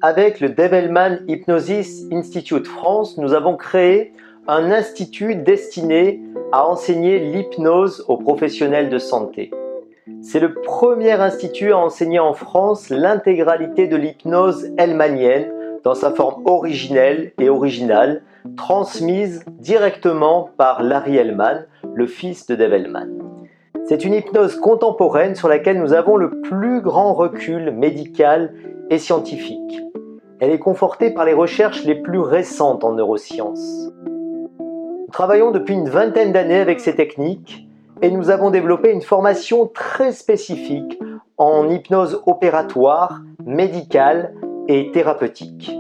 Avec le Develman Hypnosis Institute France, nous avons créé un institut destiné à enseigner l'hypnose aux professionnels de santé. C'est le premier institut à enseigner en France l'intégralité de l'hypnose hellmanienne dans sa forme originelle et originale, transmise directement par Larry Hellman, le fils de Develman. C'est une hypnose contemporaine sur laquelle nous avons le plus grand recul médical et scientifique. Elle est confortée par les recherches les plus récentes en neurosciences. Nous travaillons depuis une vingtaine d'années avec ces techniques et nous avons développé une formation très spécifique en hypnose opératoire, médicale et thérapeutique.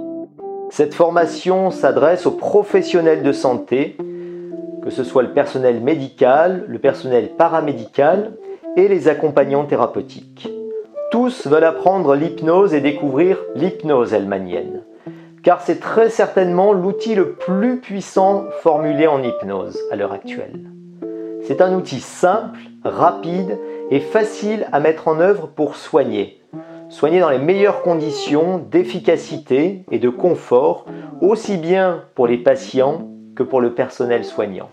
Cette formation s'adresse aux professionnels de santé, que ce soit le personnel médical, le personnel paramédical et les accompagnants thérapeutiques. Tous veulent apprendre l'hypnose et découvrir l'hypnose hellmanienne, car c'est très certainement l'outil le plus puissant formulé en hypnose à l'heure actuelle. C'est un outil simple, rapide et facile à mettre en œuvre pour soigner. Soigner dans les meilleures conditions d'efficacité et de confort, aussi bien pour les patients que pour le personnel soignant.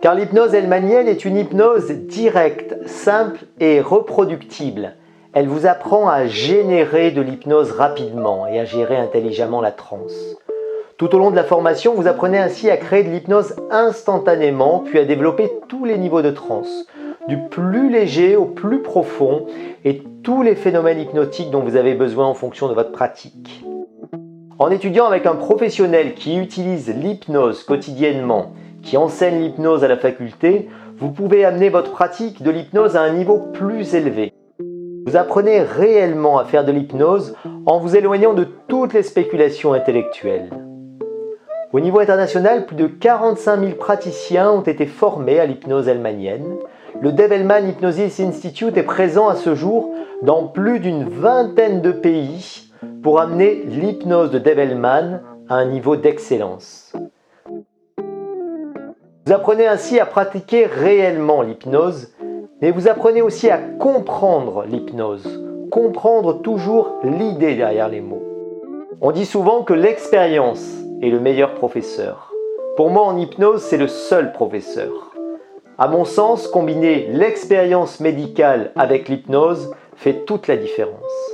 Car l'hypnose hellmanienne est une hypnose directe, simple et reproductible. Elle vous apprend à générer de l'hypnose rapidement et à gérer intelligemment la transe. Tout au long de la formation, vous apprenez ainsi à créer de l'hypnose instantanément, puis à développer tous les niveaux de transe, du plus léger au plus profond, et tous les phénomènes hypnotiques dont vous avez besoin en fonction de votre pratique. En étudiant avec un professionnel qui utilise l'hypnose quotidiennement, qui enseigne l'hypnose à la faculté, vous pouvez amener votre pratique de l'hypnose à un niveau plus élevé. Vous apprenez réellement à faire de l'hypnose en vous éloignant de toutes les spéculations intellectuelles. Au niveau international, plus de 45 000 praticiens ont été formés à l'hypnose hellmanienne. Le Develman Hypnosis Institute est présent à ce jour dans plus d'une vingtaine de pays pour amener l'hypnose de Develman à un niveau d'excellence. Vous apprenez ainsi à pratiquer réellement l'hypnose, mais vous apprenez aussi à comprendre l'hypnose, comprendre toujours l'idée derrière les mots. On dit souvent que l'expérience est le meilleur professeur. Pour moi, en hypnose, c'est le seul professeur. À mon sens, combiner l'expérience médicale avec l'hypnose fait toute la différence.